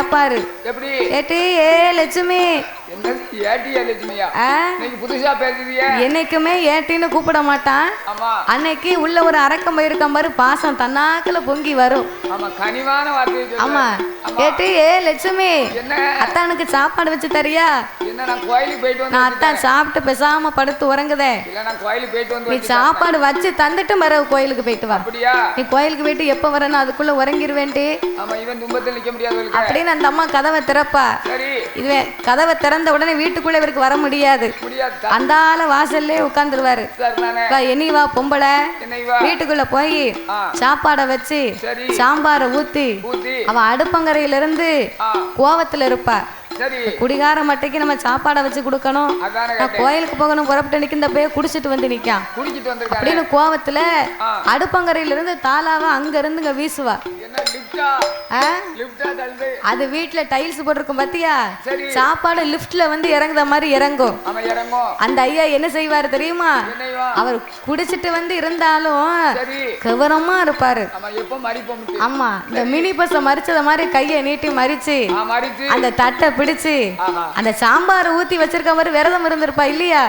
கேப்பாரு. எப்படி ஏட்டி ஏ லட்சுமி. என்ன ஏட்டியா லட்சுமியா? நீங்க புதுசா பேசுறீங்க. என்னைக்குமே ஏட்டின்னு கூப்பிட மாட்டான். ஆமா. அன்னைக்கு உள்ள ஒரு அரக்கம் இருக்கம் பாரு, பாசம் தன்னாக்கல பொங்கி வரும். ஆமா, கனிவான வார்த்தை. ஆமா. ஏட்டி ஏ லட்சுமி. என்ன? அத்தானுக்கு சாப்பாடு வச்சு தரியா? என்ன நான் கோயிலுக்கு போயிட்டு வந்து. நான் அத்தான் சாப்பிட்டு பேசாம படுத்து உறங்குதே. இல்ல நான் கோயிலுக்கு போயிட்டு வந்து. நீ சாப்பாடு வச்சு தந்துட்டு மர கோயிலுக்கு போயிட்டு வா. அப்படியா? நீ கோயிலுக்கு போயிட்டு எப்ப வரணும் அதுக்குள்ள உறங்கிருவேன்டி. ஆமா, இவன் துன்பத்தில் நிக்க முடியாது அப்படின்னு அந்த அம்மா கதவை திறப்பா. சரி. இதுவே கதவை திறந்த உடனே வீட்டுக்குள்ள இவருக்கு வர முடியாது. அந்த ஆள வாசல்லே உட்கார்ந்துருவாரு. என்னி வா பொம்பளை, வீட்டுக்குள்ள போய் சாப்பாடை வச்சு சாம்பாரை ஊத்தி அவ அடுப்பங்கரையில இருந்து கோவத்துல இருப்பா. குடிகார மட்டைக்கு நம்ம சாப்பாடை வச்சு கொடுக்கணும். கோயிலுக்கு போகணும் புறப்பட்டு நிக்க, இந்த பைய குடிச்சிட்டு வந்து நிக்கான் அப்படின்னு கோவத்துல அடுப்பங்கரையில இருந்து தாளாவ அங்க இருந்து இங்க வீசுவா. அது வீட்டுல டைல்ஸ் போட்டிருக்கும் பாத்தியா, சாப்பாடு லிப்ட்ல வந்து இறங்குற மாதிரி இறங்கும். அந்த ஐயா என்ன செய்வாரு தெரியுமா? அவர் குடிச்சிட்டு வந்து இருந்தாலும் கவரமா இருப்பாரு. ஆமா, இந்த மினி பச மறிச்சத மாதிரி கையை நீட்டி மறிச்சு அந்த தட்டை பிடிச்சு அந்த சாம்பார் ஊத்தி வச்சிருக்க மாதிரி விரதம் இருந்திருப்பா இல்லையா?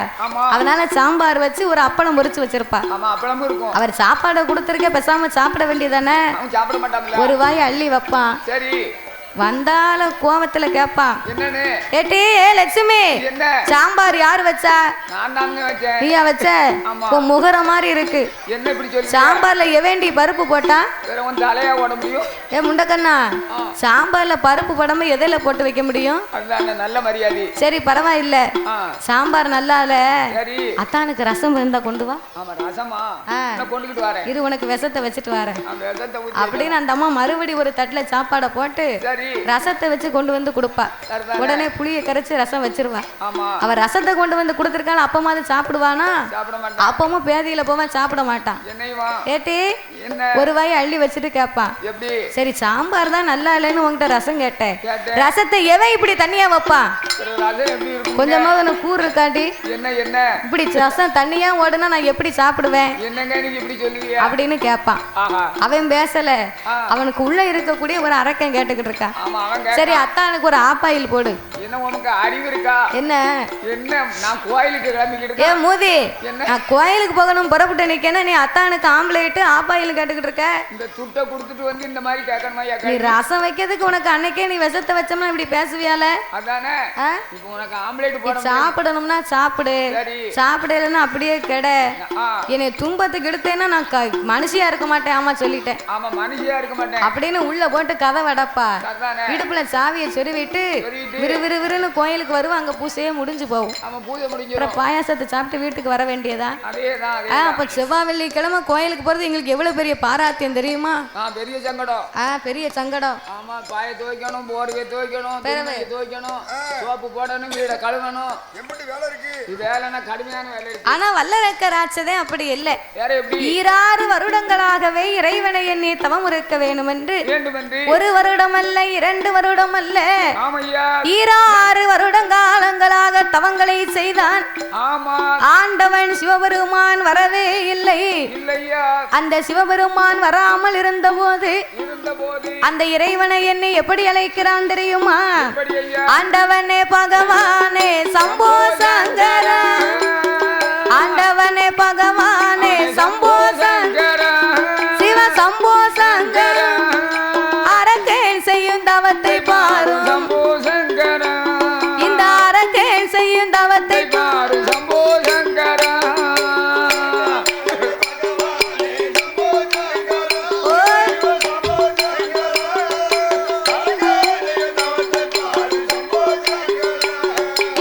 அதனால சாம்பார் வச்சு ஒரு அப்பளம் பொரிச்சு வச்சிருப்பா. அவர் சாப்பாடை கொடுத்திருக்க, பேசாம சாப்பிட வேண்டியதானே. ஒரு வாய் அள்ளி வைப்பான். வந்தால கோவத்துல கேப்பான், ஏட்டி ஏ லட்சுமி, சாம்பார் யாரு வச்சா? நீயா வச்ச? முகர மாதிரி இருக்கு. சாம்பார்ல எவேண்டி பருப்பு போட்டா? ஏ முண்டக்கண்ணா, சாம்பார்ல பருப்பு போடாம எதில போட்டு வைக்க முடியும்? நல்ல மரியாதை. சரி பரவாயில்ல, சாம்பார் நல்லா இல்ல, அத்தானுக்கு ரசம் இருந்தா கொண்டு வா. இரு உனக்கு விஷத்தை வச்சுட்டு வரேன் அப்படின்னு அந்த அம்மா மறுபடி ஒரு தட்டுல சாப்பாடை போட்டு ரசத்தை வச்சு கொண்டு வந்து கொடுப்பா. உடனே புளிய கரைச்சு ரசம் வச்சிருவா. அவ ரசத்தை கொண்டு வந்து கொடுத்திருக்காள். அப்பமாவது சாப்பிடுவானா? அப்பமும் பேதியில போவான், சாப்பிட மாட்டான். ஏட்டி ஒரு வாய் அள்ளி வச்சுட்டு கேட்பான், சரி சாம்பார் தான் நல்லா இல்லைன்னு உங்ககிட்ட ரசம் கேட்டேன், ரசத்தை எவன் இப்படி தண்ணியா வைப்பான்? கொஞ்சமாவது எனக்கு கூறு இருக்காட்டி இப்படி ரசம் தண்ணியா ஓடுனா நான் எப்படி சாப்பிடுவேன் அப்படின்னு கேட்பான். அவன் பேசல, அவனுக்கு உள்ள இருக்கக்கூடிய ஒரு அரக்கன் கேட்டுக்கிட்டு இருக்கான். சரி அத்தானுக்கு ஒரு ஆப்பாயில் போடு. என்ன ஏ மூதி, நான் கோயிலுக்கு போகணும் புறப்பட்டு நிக்கேன்னா நீ அத்தானுக்கு ஆம்பளைட்டு ஆப்பாயில் கேட்டுக்கிட்டு இருக்க. நீ ரசம் வைக்கிறதுக்கு உனக்கு அன்னைக்கே நீ விஷத்தை வச்சோம்னா இப்படி பேசுவியால? சாப்பிடணும்னா சாப்பிடு, சாப்பிடலன்னா அப்படியே கெட. என்னை துன்பத்துக்கு எடுத்தேன்னா நான் மனுஷியா இருக்க மாட்டேன். ஆமா சொல்லிட்டேன் அப்படின்னு உள்ள போட்டு கதை வடப்பா. இடுப்புல சாவியை சொருவிட்டு விறுவிறுன்னு கோயிலுக்கு வருவோம். அங்க பூசையே முடிஞ்சு போகும். அப்புறம் பாயாசத்தை சாப்பிட்டு வீட்டுக்கு வர வேண்டியதா. அப்ப செவ்வாய் வெள்ளிக்கிழமை கோயிலுக்கு போறது எங்களுக்கு எவ்வளவு பெரிய பாராத்தியம் தெரியுமா? பெரிய சங்கடம். பெரிய சங்கடம். ஆனா வல்லரக்க ராட்சதே அப்படி இல்லை. ஈராறு வருடங்களாகவே இறைவனை எண்ணி தவம் இருக்க வேண்டும் என்று ஒரு வருடம் அல்ல, 2 வருடம் அல்ல, 16 வருடங்காலங்களாக தவங்களை செய்தான். ஆண்டவன் சிவபெருமான் வரவே இல்லை. அந்த சிவபெருமான் வராமல் இருந்த போது அந்த இறைவனை என்னை எப்படி அழைக்கிறான் தெரியுமா? ஆண்டவனே பகவானே சம்போ சங்கரா, ஆண்டவனே பகவானே சம்போ சங்கரா, சிவ சம்போ சங்கரா, அரக்கேன் செய்யும் தவத்தை பாரு சம்போ சங்கரா, இந்த அரக்கேன் செய்யும் தவத்தை பாரு சம்போ சங்கரா.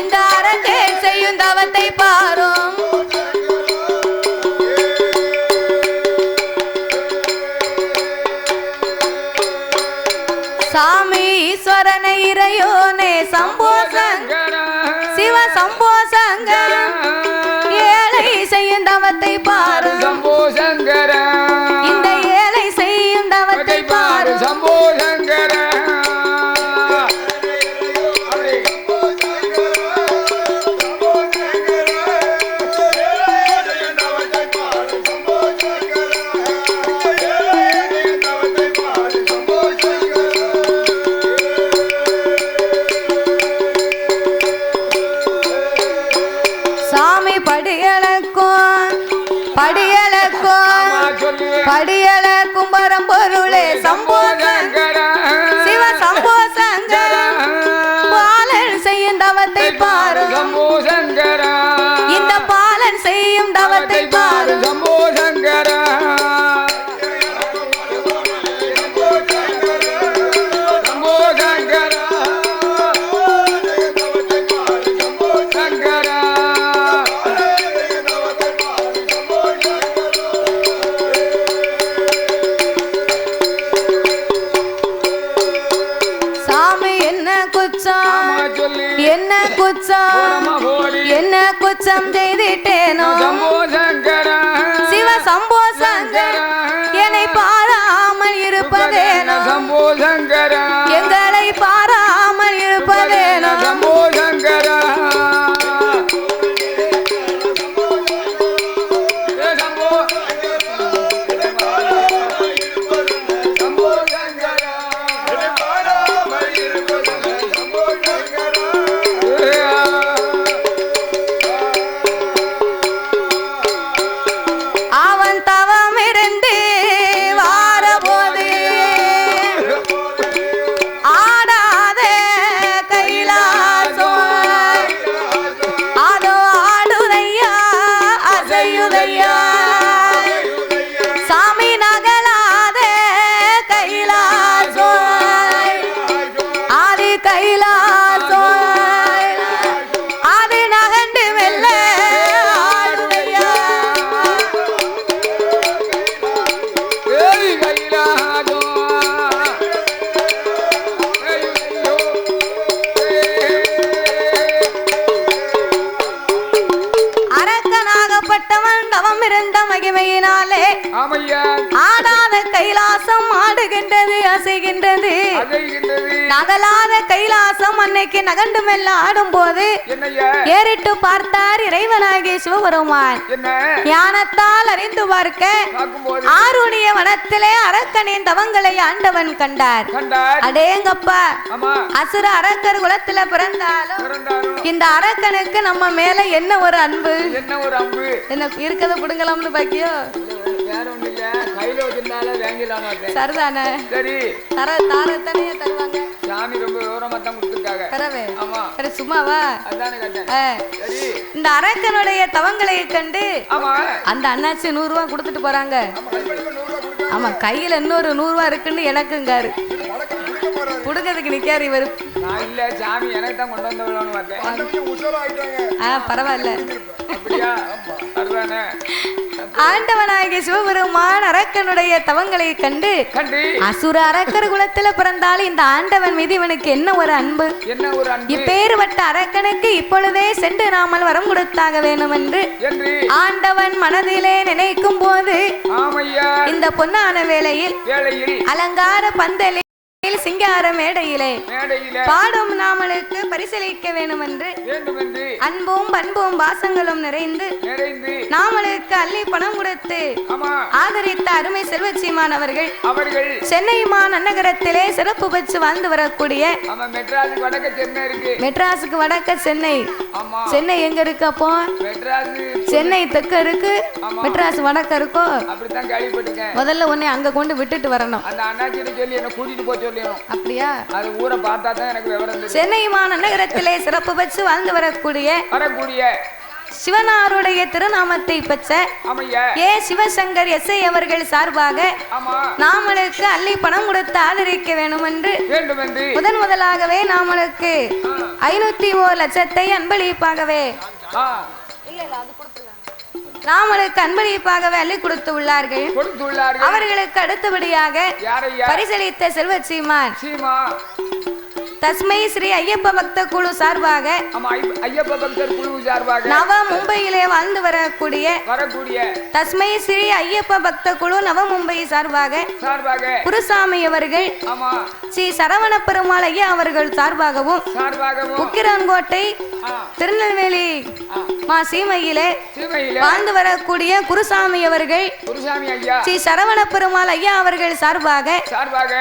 இந்த அரக்கேன் செய்யும் தவத்தை பாரும். சாமி ஈஸ்வரனை இறையோனே சம்போ சங்கரா, சிவ சம்போ சங்கரா, ஏழை செய்யும் தவத்தை பாரு சம்போ சங்கரா, இந்த ஏழை செய்யும் தவத்தை பாரு சம்போ சங்கரா. சாமி படியளக்கும் படியளக்கும் பரம்பொருளே சம்போ சங்கரா சிவ சம்போ சங்கரா பாலன் செய்யும் தவத்தை பாரு சம்போ சங்கரா இந்த பாலன் செய்யும் தவத்தை பாரு சம்போ சங்கரா என்ன குச்சம் செய்திட்டேனோ சிவ சம்போ சங்கரா என்னை பாராமல் இருப்பதேனோ சம்போ சங்கரா எங்களை பாராமல் இருப்பதேனோ சம்போ சங்கரா மகிமையினாலே ஆடாத கைலாசம் ஆடுகின்றது அசைகின்றது நகலாத கைலாசம் அன்னைக்கு நகண்டு மெல்ல ஆடும் போது ஏறிட்டு பார்த்தார் இறைவனாகிய சிவபெருமான் ஞானத்தால் அறிந்து பார்க்க ஆருணிய வனத்திலே அரக்கனின் தவங்களை ஆண்டவன் கண்டார். அடேங்கப்பா, அசுர அரக்கர் குலத்துல பிறந்தாலும் இந்த அரக்கனுக்கு நம்ம மேல என்ன ஒரு அன்பு, என்ன இருக்கத புடுங்கலாம்னு பாக்கியோ சரிதானே? தாரத்தனையே தருவாங்க. சாமி ரொம்ப விவரமா தான் கொடுத்திருக்காங்க. தரவே சும்மாவா? இந்த அரக்கனுடைய தவங்களை கண்டு அந்த அண்ணாச்சி 100 ரூபாய் கொடுத்துட்டு போறாங்க. ஆமா, கையில இன்னொரு 100 ரூபாய் இருக்குன்னு எனக்குங்காரு. புடுங்கிறதுக்கு நிக்காரு இவரு. நான் இல்ல, சாமி எனக்கு தான் கொண்டு வந்தவளோன்னு பார்த்தேன். பரவாயில்ல. ஆண்டவனாகிய சிவபெருமான் அரக்கனுடைய தவங்களை கண்டு அசுர அரக்கர் குலத்துல பிறந்தாலும் இந்த ஆண்டவன் மீது இவனுக்கு என்ன ஒரு அன்பு, இப்பேறுபட்ட அரக்கனுக்கு இப்பொழுதே சென்று நாமல் வரம் கொடுத்தாக வேணும் என்று ஆண்டவன் மனதிலே நினைக்கும் போது இந்த பொன்னான வேளையில் அலங்கார பந்தலில் சிங்கார மேடையிலே பாடும் நாமளுக்கு பரிசளிக்க வேண்டும் என்று அன்பும் பண்பும் பாசங்களும் நிறைந்து நாமளுக்கு அள்ளி பணம் கொடுத்து ஆதரித்த அருமை செல்வச்சீமான் அவர்கள் சென்னை மாநகரத்திலே சிறப்பு பெற்று வாழ்ந்து வரக்கூடிய மெட்ராஸுக்கு வடக்க சென்னை. சென்னை எங்க இருக்கு? அப்போ சென்னை தெற்க இருக்கு, மெட்ராஸ் வடக்க இருக்கோ? முதல்ல உன்னை அங்க கொண்டு விட்டுட்டு வரணும். அப்படியா? அது ஊரை பார்த்தா தான் எனக்கு விவரம் தெரியும். சென்னை மாநகரத்திலே சிறப்பு பெற்று வாழ்ந்து வரக்கூடிய சிவனாருடைய திருநாமத்தை பெற்ற சிவசங்கர் எஸ்ஐ அவர்கள் சார்பாக நாமளுக்கு அள்ளி பணம் கொடுத்து ஆதரிக்க வேண்டும் என்று முதலாகவே நாமளுக்கு 501 லட்சத்தை அன்பளிப்பாகவே நாமளுக்கு அன்பளிப்பாகவே அள்ளி கொடுத்து உள்ளார்கள். அவர்களுக்கு அடுத்தபடியாக பரிசளித்த செல்வச்சீமான் தஸ்மை ஸ்ரீ ஐயப்ப பக்த குழு சார்பாக நவ மும்பையிலே வாழ்ந்து வரக்கூடிய தஸ்மை ஸ்ரீ ஐயப்ப பக்த குழு நவ மும்பை சார்பாக குருசாமி அவர்கள் ஸ்ரீ சரவண பெருமாள் ஐயா அவர்கள் சார்பாகவும் உக்கிரன்கோட்டை திருநெல்வேலி சீமையிலே வாழ்ந்து வரக்கூடிய குருசாமி அவர்கள் ஸ்ரீ சரவண பெருமாள் ஐயா அவர்கள் சார்பாக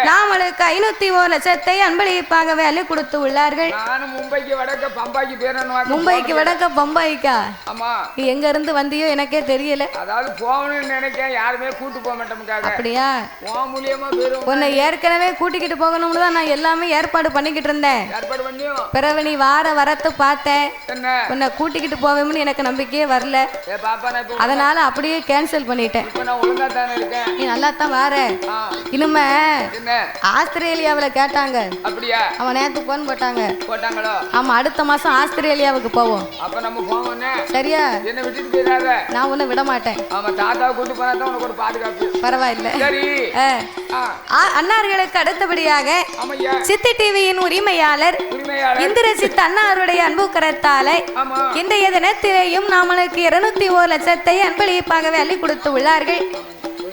நாமளுக்கு 501 லட்சத்தை அன்பளிப்பாகவே அள்ளி கொடுத்து உள்ளார்கள். நானும் மும்பைக்கு வடக்க பம்பாய்க்கு பேரணும். மும்பைக்கு வடக்க பம்பாய்க்கா? ஆமா. நீ எங்க இருந்து வந்தியோ எனக்கே தெரியல. அதாவது போகணும்னு நினைக்க யாருமே கூட்டு போக மாட்டோம்காக. அப்படியா? உன் மூலியமா பேரும். உன்னை ஏற்கனவே கூட்டிக்கிட்டு போகணும்னு தான் நான் எல்லாமே ஏற்பாடு பண்ணிக்கிட்டு இருந்தேன். ஏற்பாடு பண்ணியும் பிறகு நீ வரத்து பார்த்தேன். என்ன உன்னை கூட்டிக்கிட்டு போவேன்னு எனக்கு நம்பிக்கையே வரல. அதனால அப்படியே கேன்சல் பண்ணிட்டேன். நீ நல்லா தான் வார. இனிமே ஆஸ்திரேலியாவில் கேட்டாங்க. அப்படியா? அவன் நேத்து போன் போட்டாங்களோ? ஆமா, அடுத்த மாசம் ஆஸ்திரேலியாவுக்கு போவோம். அப்ப நம்ம போவோம். சரியா? என்ன விட்டுட்டு போயிடாத. நான் உன்னை விட மாட்டேன். ஆமா, தாத்தாவை கூட்டு போனா தான் உனக்கு ஒரு பாதுகாப்பு. பரவாயில்ல. சரி. அன்னார்களுக்கு அடுத்தபடியாக சித்தி டிவியின் உரிமையாளர் இந்திரஜித் அன்னாருடைய அன்பு கரத்தாலே இன்றைய தினத்திலேயும் நாமளுக்கு 201 லட்சத்தை அன்பளிப்பாகவே அள்ளி கொடுத்து உள்ளார்கள்.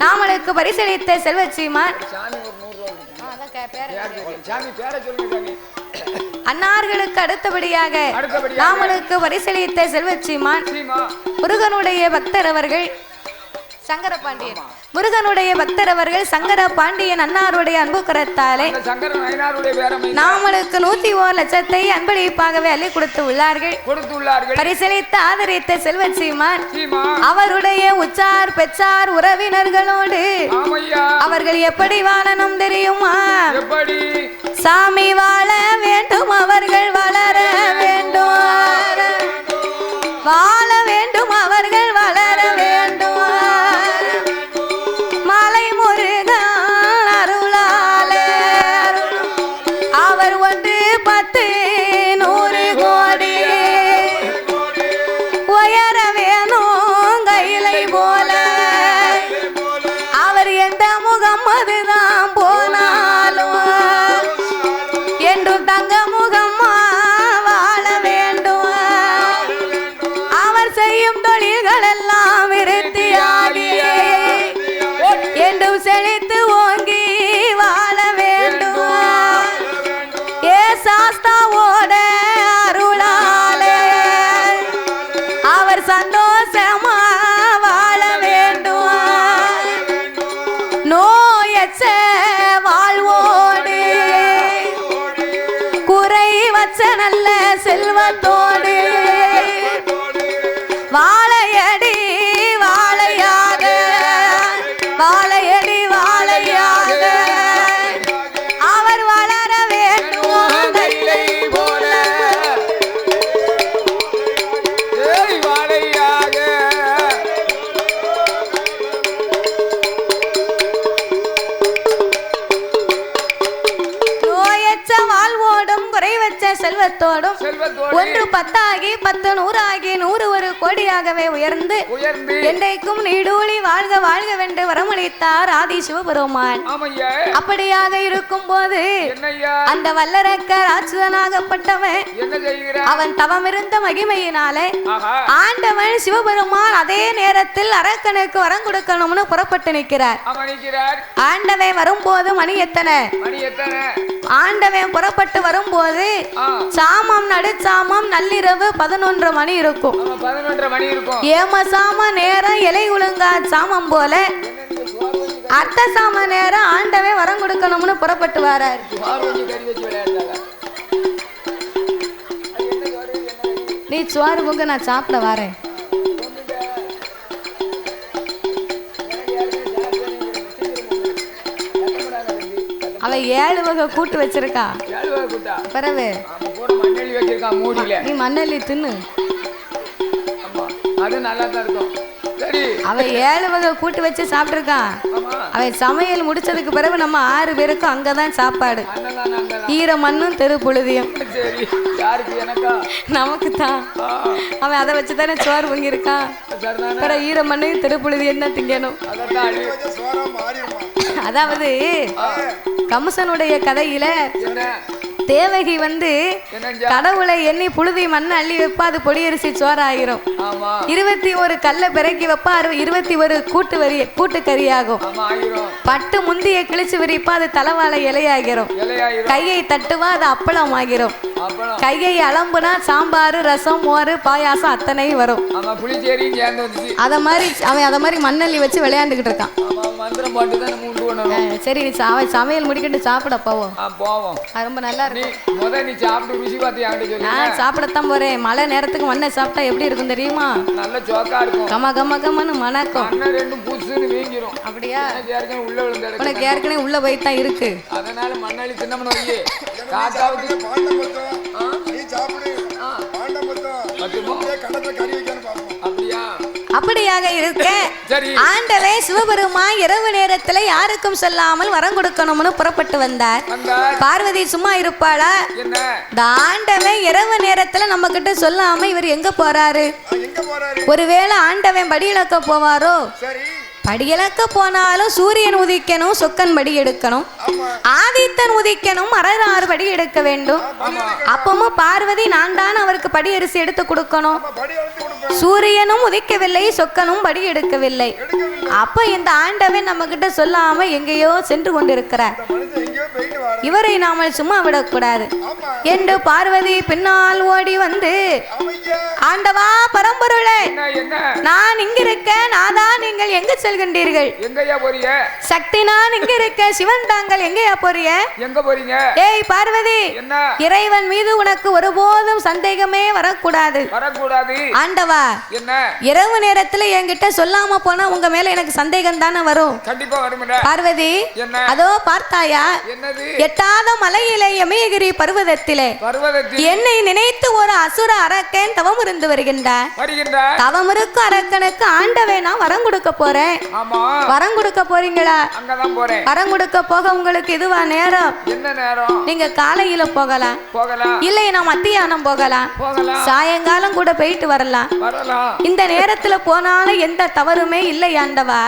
நாமளுக்கு பரிசளித்த செல்வச்சீமான் அன்னார்களுக்கு அடுத்தபடியாக நாமளுக்கு பரிசளித்த செல்வச்சீமான் முருகனுடைய பக்தர் அவர்கள் சங்கரபாண்டியன். முருகனுடைய பக்தர் அவர்கள் சங்கரபாண்டியன் அன்னாருடைய அன்பு கரத்தாலே நாமளுக்கு 101 லட்சத்தை அன்பளிப்பாகவே அள்ளி கொடுத்து உள்ளார்கள். பரிசளித்த ஆதரித்த செல்வச்சீமான் அவருடைய உச்சார் பெற்றார் உறவினர்களோடு அவர்கள் எப்படி வாழணும் தெரியுமா? சாமி வாழ வேண்டும், அவர்கள் வளர வேண்டும், வாழ வேண்டும், அவர்கள் வளர வேண்டும். மலை முருகன் அருளாலே அவர் 1 10 100 கோடி உயர வேணும் கையிலை போல. அவர் எந்த முகம் அதுதான் போனாலும் என்றும் தங்க முகமா வாழ வேண்டும். அவர் செய்யும் தொழில்கள் எல்லாம் விருத்தியாகி என்றும் செழித்து ஓங்கி வாழ வேண்டும். ஏ சாஸ்தாவோட அருளாலே அவர் சந்தோஷமா வாழ வேண்டும். நோயற்ற வாழ்வோடு குறைவற்ற நல்ல செல்வத்தோடு வாழையடி வாழையாக வாழையடி வாழையாக அவர் வளர வேண்டும் கையிலை போல. நோயற்ற வாழ்வோடும் குறைவற்ற செல்வத்தோடும் 1 10 ஆகி 10 100 ஆகி 100 கோடியாகவே உயர்ந்து என்றைக்கும் நீடூழி வாழ்க வாழ்கவென்று வரமளித்தார் ஆதி சிவபெருமான். அப்படியாக இருக்கும் போது அந்த வல்லரக்க ராட்சதனாகப்பட்டவன் அவன் தவமிருந்த மகிமையினாலே ஆண்டவன் சிவபெருமான் அதே நேரத்தில் அரக்கனுக்கு வரம் கொடுக்கணும்னு புறப்பட்டு நிற்கிறார். ஆண்டவன் வரும்போது மணி எத்தனை? ஆண்டவன் புறப்பட்டு வரும்போது சாமம் நடுச்சாமம் நள்ளிரவு 11 மணி இருக்கும். ஏம சாம நேரம் இலை உழுங்கா சாமம் போல அர்த்த சாம நேரம் ஆண்டவன் வரம் கொடுக்கணும்னு புறப்பட்டு வரார். நீ சோறு பொங்க, நான் சாப்பிட வரேன். அவ 7 வகை கூட்டு வச்சிருக்கா. பிறகு நீ மண்ணெல்லி தின்னு. அது நல்லா தான் இருக்கும். சரி, அவ 7 வகை கூட்டு வச்சு சாப்பிட்டுருக்கான். அவன் சமையல் முடிச்சதுக்கு பிறகு நம்ம 6 பேருக்கும் அங்கதான் சாப்பாடு. ஈர மண்ணும் தெரு புழுதியும். நமக்கு தான். அவன் அதை வச்சுதானே சோறு பொங்கியிருக்கான். பிறகு ஈர மண்ணையும் தெரு புழுதி என்ன திங்கணும்? அதாவது கம்சனுடைய கதையில தேவகி கடவுளை எண்ணி புழுதி மண் அள்ளி வைப்பா, அது பொடியரிசி சோறாயிரும். 21 கல்லை பிறக்கி வைப்பா, 21 கூட்டு கறியாகும். பட்டு முந்திய கிழிச்சு விரிப்பா, அது தலைவாழை இலையாகிரும். கையை தட்டுவா, அது அப்பளம் ஆகிரும். கையை அலம்புனா சாம்பார் ரசம் மோர் பாயாசம் அத்தனையும் வரும். அத மாதிரி அவன் அத மாதிரி மண்ணள்ளி வச்சு விளையாண்டுகிட்டு இருக்கான். மந்திரம் போட்டு தான் நம்ம உண்டு பண்ணணும். சரி நீ சமையல் முடிக்கிட்டு சாப்பிட போவோம். போவோம். ரொம்ப நல்லா இருக்கு. நீ சாப்பிட்டு ருசி பார்த்து என்கிட்ட சொல்லு. நான் சாப்பிடத்தான் போறேன். மழை நேரத்துக்கு மண்ணை சாப்பிட்டா எப்படி இருக்கும் தெரியுமா? நல்ல சோக்கா இருக்கும். கம கம கமன்னு மணக்கும். அண்ணன் ரெண்டும் புசுன்னு வீங்கிரும். அப்படியா? உள்ள விழுந்து உனக்கு ஏற்கனவே உள்ள போய் தான் இருக்கு. அதனால மண்ணாளி தின்னமனு வையே. காக்காவுக்கு நீ சாப்பிடு. அப்படியா? அப்படியாக இருக்க ஆண்டவே சிவபெருமான் இரவு நேரத்துல யாருக்கும் சொல்லாமல் வரம் கொடுக்கணும்னு புறப்பட்டு வந்தார். பார்வதி சும்மா இருப்பாளா? இந்த ஆண்டவன் இரவு நேரத்துல நம்ம கிட்ட சொல்லாம இவர் எங்க போறாரு? ஒருவேளை ஆண்டவன் படி இழக்க போவாரோ? படியிலக்க போனாலும் சூரியன் உதிக்கணும், சொக்கன் படி எடுக்கணும், ஆதித்தன் உதிக்கணும், 66 படி எடுக்க வேண்டும். அப்பவும் பார்வதி நான் தான் அவருக்கு படி அரிசி எடுத்து கொடுக்கணும். சூரியனும் உதிக்கவில்லை, சொக்கனும் படி எடுக்கவில்லை. அப்ப இந்த ஆண்டவன் நம்ம கிட்ட சொல்லாம எங்கேயோ சென்று கொண்டிருக்கிறார். இவரை நாம சும்மா விடக்கூடாது என்று பார்வதி பின்னால் ஓடி வந்து, ஆண்டவா பரம்பொருளே, நான் இங்க இருக்க, நாதா நீங்கள் எங்க செல்கின்றீர்கள்? சக்தி நான் இங்க இருக்க, சிவன் தாங்கள் எங்கயா போறீங்க? எங்க போறீங்க? ஏய் பார்வதி, இறைவன் மீது உனக்கு ஒருபோதும் சந்தேகமே வரக்கூடாது. ஆண்டவா, இரவு நேரத்துல என்கிட்ட சொல்லாம போனா உங்க மேல எனக்கு சந்தேகம் தானே வரும். பார்வதி, அதோ பார்த்தாயா? எட்டாத மலையிலே யமயகிரி பர்வதத்திலே என்னை நினைத்து ஒரு அசுர அரக்கன் தவம் இருந்து வருகின்றார். தவம் இருக்கும் அரக்கனுக்கு ஆண்டவே நான் வரம் கொடுக்க போறேன். வரம் கொடுக்க போறீங்களா? வரம் கொடுக்க போக உங்களுக்கு இதுவா நேரம்? நீங்க காலையில போகலாம், இல்லை நான் மத்தியானம் போகலாம், சாயங்காலம் கூட போயிட்டு வரலாம். இந்த நேரத்துல போனாலும் எந்த தவறுமே இல்லை ஆண்டவா.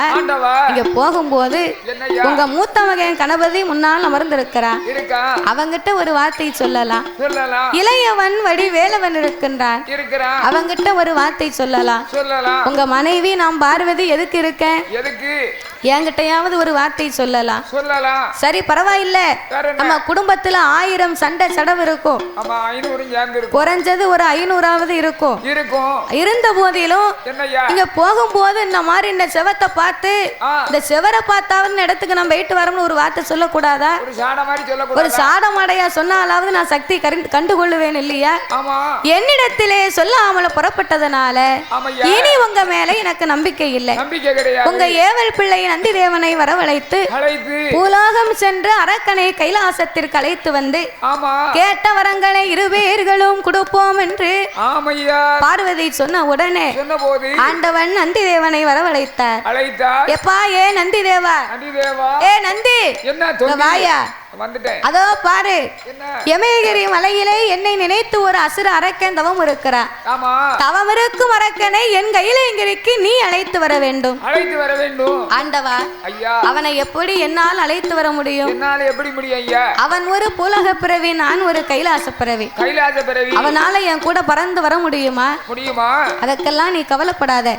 இங்க போகும்போது உங்க மூத்த மகன் கணபதி முன்னால் அமர்ந்திருக்கிறான். அவங்கிட்ட ஒரு வார்த்தை சொல்லலாம். இளையவன் வடி வேலவன் இருக்கின்றான். அவங்கிட்ட ஒரு வார்த்தை சொல்லலாம். உங்க மனைவி நாம் பார்வதி எதுக்கு இருக்கேன், என்கிட்டயாவது ஒரு வார்த்தை சொல்லலாம். சரி பரவாயில்ல, நம்ம குடும்பத்துல 1000 சண்டை சடவு இருக்கும், குறைஞ்சது ஒரு 500ஆவது இருக்கும். இருந்த போதிலும் இங்க போகும்போது இந்த மாதிரி இந்த செவத்தை பார்த்து, இந்த செவரை பார்த்தாவது இடத்துக்கு நம்ம போயிட்டு வரோம்னு ஒரு வார்த்தை சொல்லக்கூடாதா? ஒரு சாடமாடையா சொன்னாலாவது நான் சக்தி கண்டுகொள்ளுவேன் இல்லையா? என்னிடத்திலே சொல்லாமல புறப்பட்டதனால இனி உங்க மேல எனக்கு நம்பிக்கை இல்லை. உங்க ஏவல் பிள்ளை நந்தி தேவனை வரவழைத்து பூலோகம் சென்று அரக்கனை கைலாசத்திற்கு அழைத்து வந்து கேட்ட வரங்களை 2 பேர்களும் கொடுப்போம் என்று பார்வதி சொன்ன உடனே ஆண்டவன் நந்தி தேவனை வரவழைத்தார். எப்பா ஏ நந்தி தேவா, ஏ நந்தி வாயா, அதோ பாரு, யமயகிரி மலையிலே என்னை நினைத்து ஒரு அசுர அரக்கன் தவம் இருக்கிறார். தவம் இருக்கும் அரக்கனை என் கையிலங்கிரிக்கு நீ அழைத்து வர வேண்டும். ஆண்டவா, அவனை எப்படி என்னால் அழைத்து வர முடியும்? அவன் ஒரு பூலக பிறவி, நான் ஒரு கைலாச பிறவி. அவனால என் கூட பறந்து வர முடியுமா? அதற்கெல்லாம் நீ கவலைப்படாத.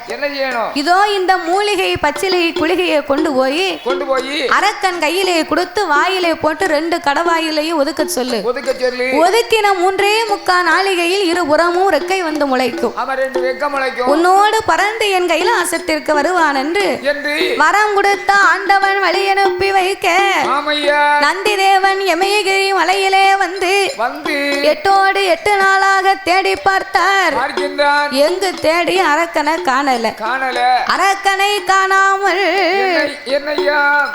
இதோ இந்த மூலிகை பச்சிலை குளிகையை கொண்டு போய் அரக்கன் கையிலே கொடுத்து வாயிலே போட்டு 2 கடவாயிலையும் ஒதுக்க சொல்லு. ஒதுக்கின 3.75 நாளிகையில் 2 புறமும் ரெக்கை வந்து முளைக்கும். உன்னோடு பறந்து என் கைலாசத்திற்கு வருவான் என்று வரம் கொடுத்த ஆண்டவன் வழி அனுப்பி வைக்க நந்தி தேவன் யமயகிரி மலையிலே வந்து 8 நாளாக தேடி பார்த்தார். எங்கு தேடி அரக்கனை காணல. அரக்கனை காணாமல்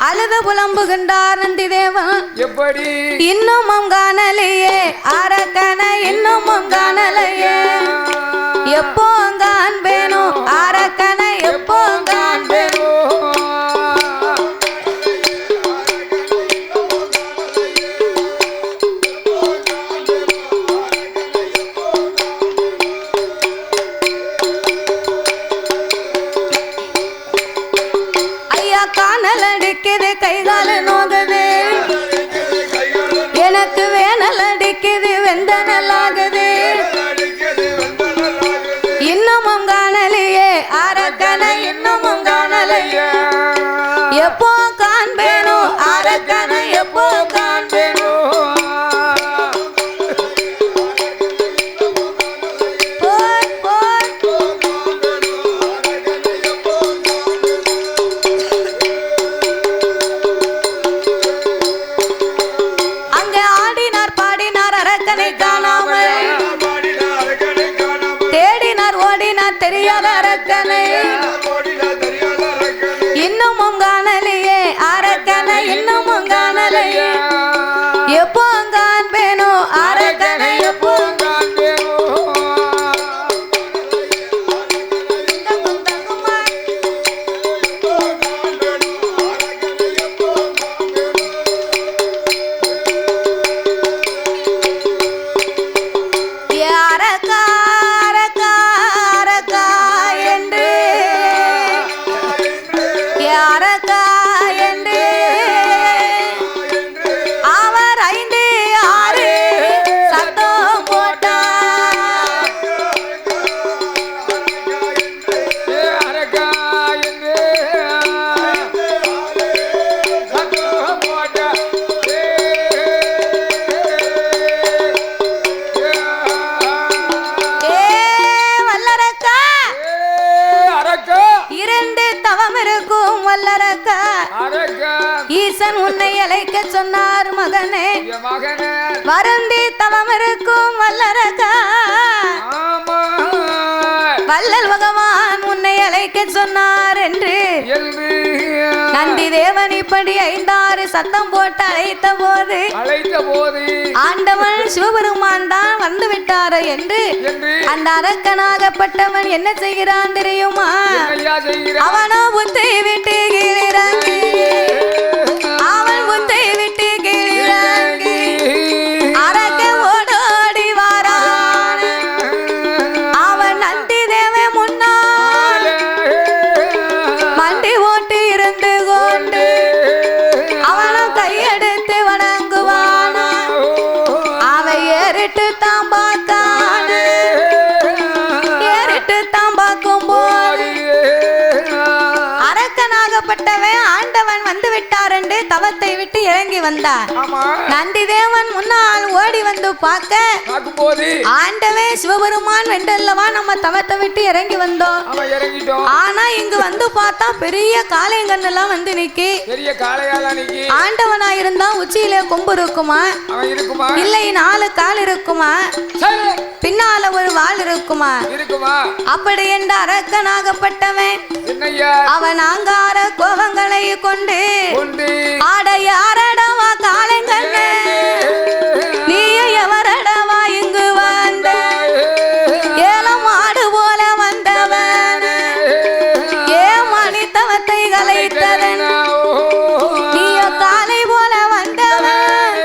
அழுது புலம்புகின்றார் நந்தி தேவன். எப்படி இன்னமும் காணலையே அரக்கனை, இன்னமும் காணலையே, எப்போ காண்பேனோ அரக்கனை, எப்போ காண்பேனோ. ஐயா காணல் அடிக்குது, கைகால நோகுது, எனக்கு வேணல் அடிக்குது, வெந்த நல்லாகுது, இன்னமும் காணலையே அரக்கனை, இன்னமும் காணலையே, எப்போ காண்பேனோ அரக்கனை, எப்போ காண்பேனோ. இருக்கும் வல்லரக்கா ஈசன் உன்னை அழைக்க சொன்னார் மகனே வருந்தி தவம் இருக்கும் வல்லரக்கா வள்ளல் பகவான் உன்னை அழைக்க சொன்னார் என்று நந்தி தேவன் இப்படி 5-6 சத்தம் போட்டு அழைத்த போது ஆண்டவன் சிவபெருமான் தான் வந்து விட்டார் என்று அந்த அரக்கனாகப்பட்டவன் என்ன செய்கிறான் தெரியுமா அவனோ புத்தை விட்டு கீழிறங்கி அவன் புத்தை விட்டு கீழிறங்கி அரக்க ஓடோடி வாரான் அவன் நந்தி தேவன் முன்னால் மண்டி ஓட்டி இருந்து கொண்டு அவனும் கையெடுத்து வணங்குவான் அவன் ஏறிட்டு தான் பார்த்தான் ஏறிட்டு தான் பார்க்கும் போது அரக்கனாகப்பட்டவன் ஆண்டவன் வந்து விட்டார் என்று தவத்தை விட்டு இறங்கி வந்தார் நந்தி தேவன் முன்னால் ஓடி வந்து பார்க்க ஆண்டவன் சிவபெருமான் வென்றல்லவா நம்ம தவத்தை விட்டு இறங்கி வந்தோம் ஆனா இங்கு வந்து பார்த்தா பெரிய காளையங்கண்ணெல்லாம் வந்து நிக்கி ஆண்டவனா இருந்தா உச்சியில கொம்பு இருக்குமா இல்லை 4 கால் இருக்குமா பின்னால ஒரு வாள் இருக்குமா அப்படி என்ற அரக்கனாகப்பட்டவன் அவன் ஆங்கார கோபங்களை கொண்டு ஆடையாரடவா காளைங்கண்ணே நீயும் எவரடவா இங்கு வந்த ஏலம் ஆடு போல வந்தவன் ஏன் மணித்தவத்தை கலைத்தவன் நீயோ காலை போல வந்தவன்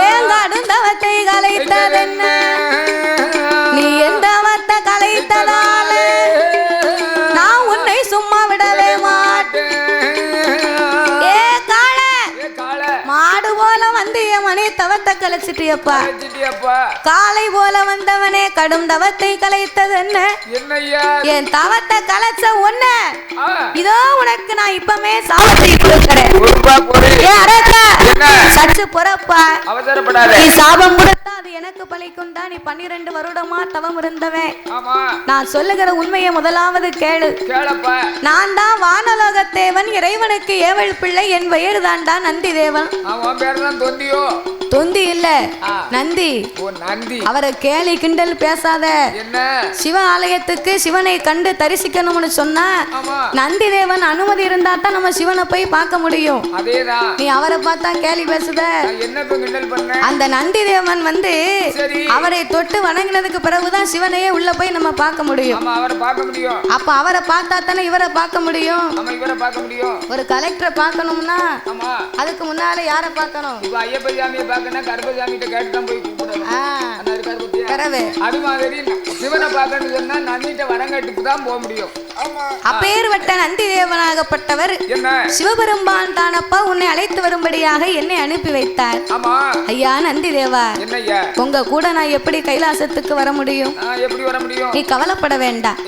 ஏன் கடுந்தவத்தை கலைத்தவன் நீ எந்த வத்த கலைத்ததால நான் உன்னை சும்மா விடவே மாட்டேன் ஏ காளை மாடு போல வந்து என் மணி தவத்தை கலைச்சிட்டியப்பா காளை போல வந்தவனே கடும் தவத்தை கலைத்தது என்ன என் தவத்தை கலைச்ச ஒண்ணு இதோ உனக்கு நான் இப்பமே சாபத்தை கொடுக்கிறேன் சற்று பொறப்பா நீ சாபம் கொடுத்தா அது எனக்கு பலிக்கும் தான் நீ 12 வருடமா தவம் இருந்தவன் நான் சொல்லுகிற உண்மையை முதலாவது கேளு நான் தான் வானலோகத்தேவன் இறைவனுக்கு ஏவல் பிள்ளை என் பெயர் தான்டா நந்தி தேவன் தொந்தி இல்ல நந்தி அவரை கேலி கிண்டல் பேசாத சிவ ஆலயத்துக்கு சிவனை கண்டு தரிசிக்கணும்னு சொன்னா நந்தி தேவன் அனுமதி இருந்தா தான் நம்ம சிவனை போய் பார்க்க முடியும் நீ அவரை பார்த்தா கேலி பேசுத அந்த நந்தி தேவன் வந்து அவரை தொட்டு வணங்கினதுக்கு பிறகுதான் சிவனையே உள்ள போய் நம்ம பார்க்க முடியும் அப்ப அவரை பார்த்தா தானே இவரை பார்க்க முடியும் ஒரு கலெக்டரை பார்க்கணும்னா அதுக்கு முன்னால யாரை பார்க்கணும் அப்பேர்வட்ட நந்தி தேவனாகப்பட்டவர் சிவபெருமான் தானப்பா உன்னை அழைத்து வரும்படியாக என்னை அனுப்பி வைத்தார். ஐயா நந்தி தேவா, உங்க கூட நான் எப்படி கைலாசத்துக்கு வர முடியும்? நீ கவலைப்பட வேண்டாம்.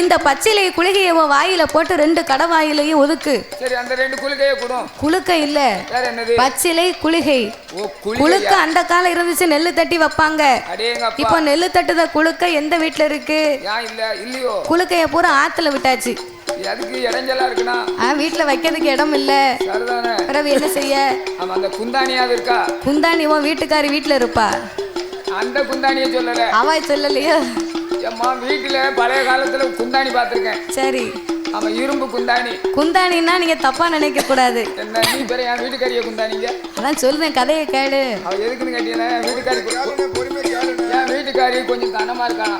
இந்த பச்சிலை குளிகையை வாயில போட்டு 2 கடவாயிலையும் ஒதுக்கு. குளுக்க இல்ல, பச்சிலை குளிகை. குளுக்க அந்த காலம் இருந்துச்சு, நெல்லு தட்டி வைப்பாங்க. இப்போ நெல்லு தட்டுத குளுக்க எந்த வீட்டுல இருக்கு? குளுக்கைய பூரா ஆத்துல விட்டாச்சு. வீட்டுல வைக்கிறதுக்கு இடம் இல்ல. பிறகு என்ன செய்ய? குந்தாணி உன் வீட்டுக்காரி வீட்டுல இருப்பா. அந்த குந்தாணிய சொல்லல, அவ சொல்லலையோ? வீட்டுல பழைய காலத்துல குந்தாணி பாத்திருக்கேன். சரி, அவன் இரும்பு குந்தாணி. குந்தாணின்னா நீங்க தப்பா நினைக்க கூடாது. என்ன நீ பேர என் வீட்டுக்காரிய குந்தாணிங்க? அதான் சொல்றேன், கதையை கேளு. அவ எதுக்குன்னு கேட்டீங்கன்னா, என் வீட்டுக்காரி கொஞ்சம் கனமா இருக்கானா.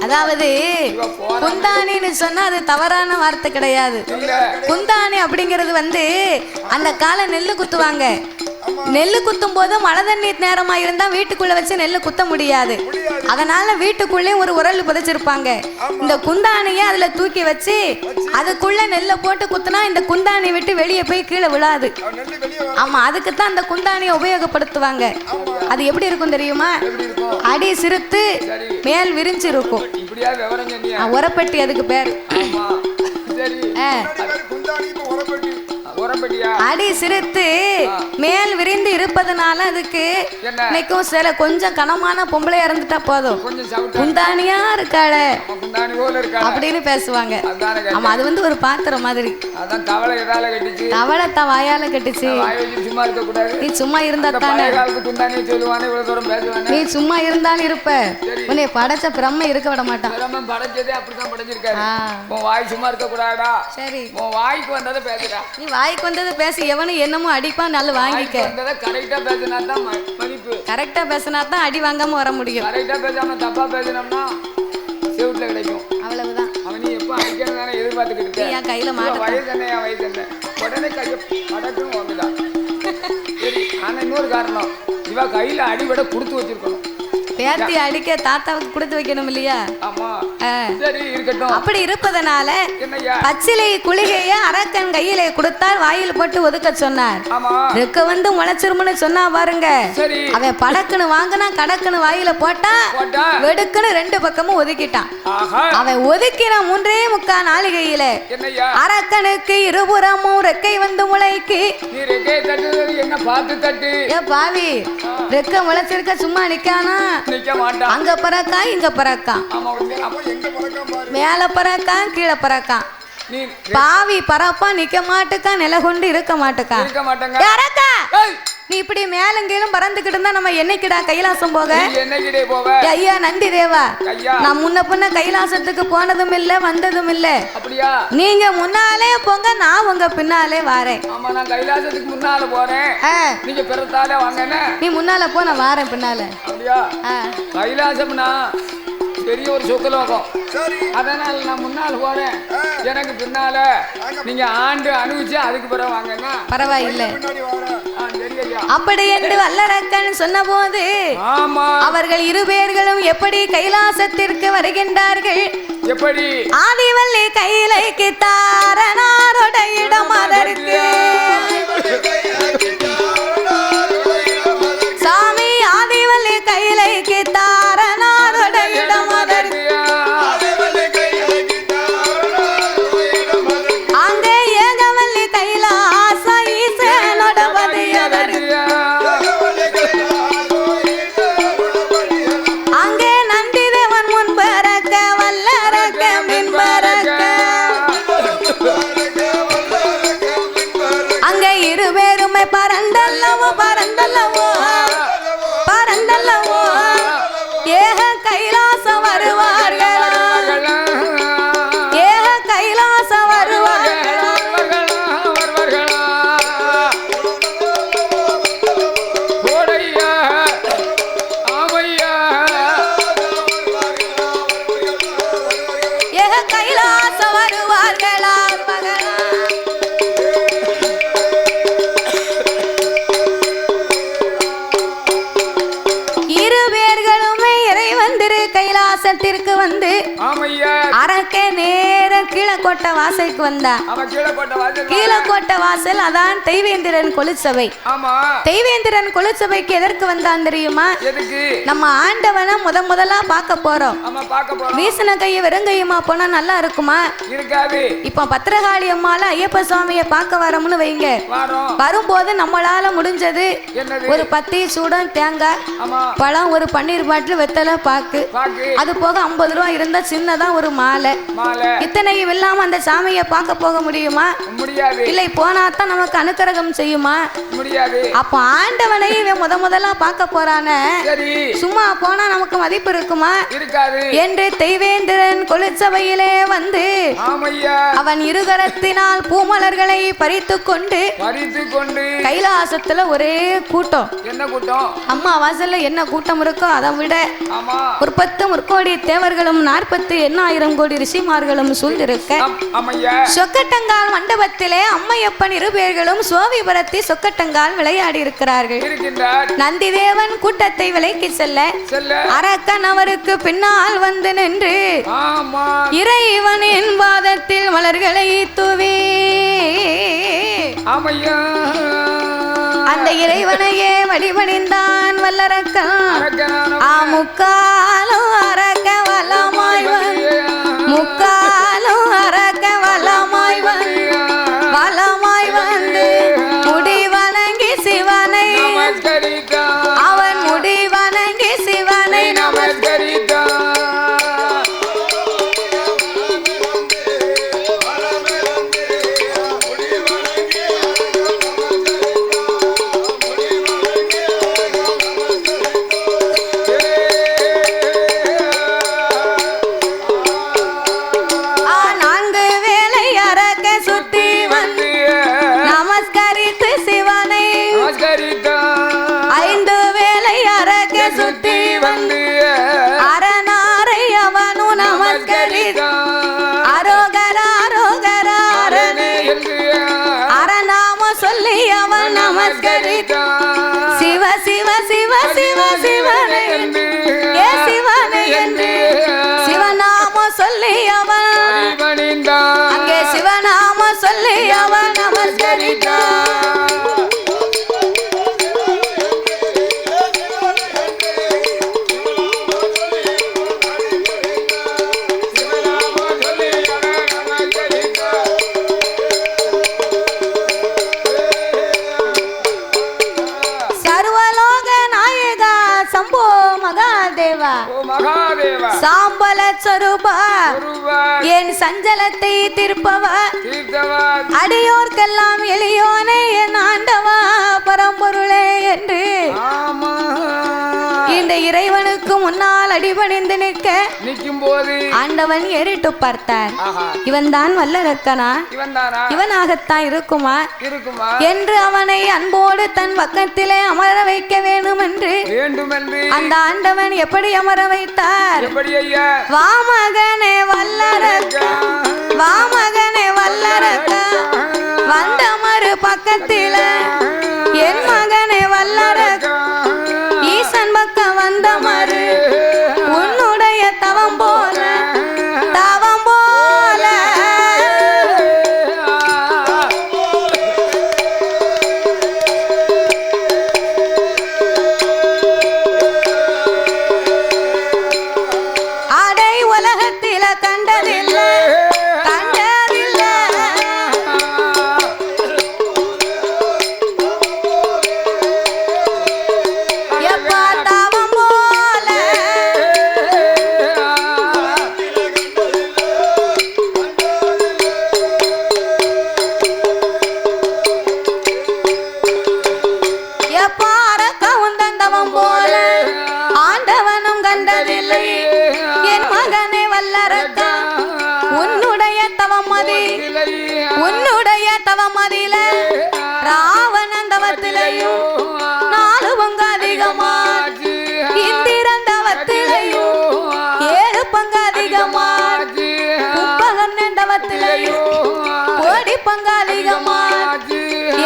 அதாவது குந்தாணின்னு சொன்னா அது தவறான வார்த்தை கிடையாது. குந்தாணி அப்படிங்கிறது வந்து அந்த கால நெல்லு குத்துவாங்க. நெல்லு குத்தும் போது மழை தண்ணீர் நேரமா இருந்தா வீட்டுக்குள்ள வச்சு நெல்லு குத்த முடியாது. அதனால வீட்டுக்குள்ளே ஒரு உரல் புதைச்சிருப்பாங்க. இந்த குந்தாணிய அதுல தூக்கி வச்சு அதுக்குள்ள நெல்லை போட்டு குத்துனா இந்த குந்தாணி விட்டு வெளியே போய் கீழே விழாது. ஆமா, அதுக்குத்தான் அந்த குந்தாணியை உபயோகப்படுத்துவாங்க. அது எப்படி இருக்கும் தெரியுமா? அடி சிறுத்து மேல் விரிஞ்சு இருக்கும். உரப்பட்டி அதுக்கு பேரு. அடி சிறுத்து மேல் விரிந்து இருப்பதனால அதுக்கு இன்னைக்கும் சில கொஞ்சம் கனமான பொம்பளையா இருந்துட்டா போதும், குந்தானியா இருக்காள அப்படின்னு பேசுவாங்க. ஆமா, அது வந்து ஒரு பாத்திரம் மாதிரி. தவளை வாயால கட்டுச்சு. நீ சும்மா இருந்தா தானே, நீ சும்மா இருந்தாலும் இருப்ப, உன்னை படைச்ச பிரம்ம இருக்க விட மாட்டான். சரி, நீ வாய்க்கு வந்ததை பேசி எவனும் என்னமோ அடிப்பான், நல்ல வாங்கிக்க. கரெக்டா பேசினா தான் அடி வாங்காம வர முடியும். தப்பா பேசினோம்னா செவுட்ல கிடைக்கும், அவ்வளவுதான். அவனி எப்ப அடிக்கிறதானே எதிர்பார்த்துக்கிட்டு என் கையில மாட்ட. வயசு என்ன உடனே கையை படக்கும் வாங்குதான். சரி, ஆனா இன்னொரு காரணம், இவ கையில அடிபட கொடுத்து வச்சிருக்கணும். பேத்தி அடிக்க தாத்தாவுக்கு கொடுத்து வைக்கணும் இல்லையா? ஆமா, சரி இருக்கட்டும். அப்படி இருப்பதனால பச்சிலை குளிகைய அரக்கன் கையிலே கொடுத்தார், வாயில் போட்டு ஒதுக்க சொன்னார். ரெக்க வந்து முளைச்சிருமுன்னு சொன்னா பாருங்க. அவன் படக்குன்னு வாங்கினா கடக்குன்னு வாயில போட்டா வெடுக்குன்னு ரெண்டு பக்கமும் ஒதுக்கிட்டான். அவன் ஒதுக்கின 3.75 நாளிகையில அரக்கனுக்கு இருபுறமும் ரெக்கை வந்து முளைக்கு. என்ன பார்த்து தட்டு பாவி, ரெக்க முளைச்சிருக்க சும்மா நிக்கானா? அங்க பறக்கான், இங்க பறக்கான், மேல பறக்கான், கீழே பறக்கான். பாவி பறப்பா நிக்க மாட்டுக்கா, நில கொண்டு இருக்க மாட்டுக்கா. நீ இப்படி மேலும் கீழும் பறந்துகிட்டு இருந்தா நம்ம என்னைக்குடா கைலாசம் போக? ஐயா நந்தி தேவா, நான் முன்ன பின்ன கைலாசத்துக்கு போனதும் இல்ல வந்ததும் இல்ல. நீங்க முன்னாலே போங்க, நான் உங்க பின்னாலே வாரேன். கைலாசத்துக்கு முன்னால போறேன், நீங்க பிறத்தாலே வாங்க. நீ முன்னால போ, நான் வாரேன் பின்னால. கைலாசம்னா பெரிய ஒரு சொக்கலோகம், அதனால நான் முன்னால போறேன், எனக்கு பின்னால நீங்க ஆண்டு அனுபவிச்சு அதுக்கு பிறகு வாங்கன்னா பரவாயில்லை. அப்படி என்று வல்லரக்கன் சொன்ன போது அவர்கள் இருபேர்களும் எப்படி கைலாசத்திற்கு வருகின்றார்கள்? எப்படி? ஆதிவள்ளி கைலைக்கு தாரனாரோட இடம் அதற்கு. சாமி ஆதிவள்ளி கைலைக்கு தாரனாரோட இடம் அதற்கு. அங்கே ஏகவள்ளி கைலாச ஈசனோட பதியதற்கு. அங்கே நந்தி தேவன் முன்பறக்க வல்லரக்க மின்பறக்க. அங்கே இருவேருமை பரந்தல்லவோ பரந்தல்லவோ பரந்தல்லவோ ஏக கைலாசம் வருவார்கள், ஏக கைலாசம் வருவார்கள். ஏக கைலாசம் வருவார்களா மகளா? இருவேர்களுமே இறைவன் திரு கைலாசத்திற்கு வந்து அரக்க நேர கீழக்கோட்டை வாசலுக்கு வந்தான். கீழக்கோட்டை வாசல் அதான் தெய்வேந்திரன் கொலுச்சபை. தெய்வேந்திரன் கொலுச்சபைக்கு எதற்கு வந்தான் தெரியுமா? நம்ம ஆண்டவனை முதலா பார்க்க போறோம். வீசின கையை வெறுங்கையுமா போனா நல்லா இருக்குமா? இப்ப பத்திரகாளி அம்மால ஐயப்ப சுவாமியை பார்க்க வரோம்னு வைங்க. வரும்போது நம்மளால முடிஞ்சது ஒரு பத்தி சூடம் தேங்காய் பழம், ஒரு பன்னீர் பாட்டில், வெத்தலை பாக்கு, அது போக 50 ரூபா இருந்தா சின்னதா ஒரு மாலை. இத்தனையும் இல்லாம அந்த சாமியை பார்க்க போக முடியுமா? முடியாது. இல்லை, போனா தான் நமக்கு அனுக்கிரகம் செய்யுமா? முடியாது. அப்ப ஆண்டவனை இவன் முதலா பார்க்க போறானே, சும்மா போனா நமக்கு மதிப்பு இருக்குமா? இருக்காது என்று தெய்வேந்திரன் கொலுச்சபையிலே வந்து அவன் இருகரத்தினால் பூமலர்களை பறித்து கொண்டு கைலாசத்துல ஒரே கூட்டம். என்ன கூட்டம்? அம்மா வாசல்ல என்ன கூட்டம் இருக்கோ அதை விட ஒரு 10 முற்கோடி தேவர்களும் 48,000 கோடி ரிஷிமார்களும் சூழ்ந்திருக்க சொக்கட்டங்கால் மண்டபத்திலே அம்மையப்பன் இருபேர்களும் சோவிபுரத்தி சொக்கட்டங்கால் விளையாடி இருக்கிறார்கள். நந்திதேவன் கூட்டத்தை விலைக்கு செல்ல அரக்கன் அவருக்கு பின்னால் வந்து நின்று இறைவனின் பாதத்தில் மலர்களை தூவி அந்த இறைவனையே வழிபணிந்தான் வல்லரக்கன். முக்காலும் அரக்க வல்லமாய் வந்து, முக்காலும் அரக்க வல்லமாய் வந்து, வல்லமாய் வந்து என் சஞ்சலத்தை தீர்ப்பவா அடியோர்க்கெல்லாம் எளியோனே என் ஆண்டவா பரம்பொருளே என்று இந்த இறைவனுக்கு முன்னால் அடிபணிந்து நிற்கும் போது ஆண்டவன் ஏறிட்டு பார்த்தார். இவன் தான் வல்லரக்கனா, இவனாகத்தான் இருக்குமா என்று அவனை அன்போடு தன் பக்கத்திலே அமர வைக்க வேண்டும் என்று அந்த ஆண்டவன் எப்படி அமர வைத்தார்? வா மகனே வல்லரக்கா, வா மகனே வல்லரக்கா, வந்த மறு பக்கத்தில என் மகனே வல்லரக்கா, ஈசன் பக்கம் வந்த மறு உன்னுடைய தவம் போல தவம் போல அடை உலகத்தில கண்டதில்லை கண்டதில்லை எப்பா தவம் போல எப்பா அரக்கவும் தந்தவம் போல ஆண்டவனும் கண்டதில்லை என் மகனே வல்லரக்கா, உன்னுடைய தவமதி உன்னுடைய தவமதியில ராவணன் தவத்திலையும் 4 பங்கு அதிகமா, இந்திரன் தவத்திலையும் 7 பங்கு அதிகமா, கும்பகர்ணன் தவத்திலையும் 1 கோடி பங்கு அதிகமா.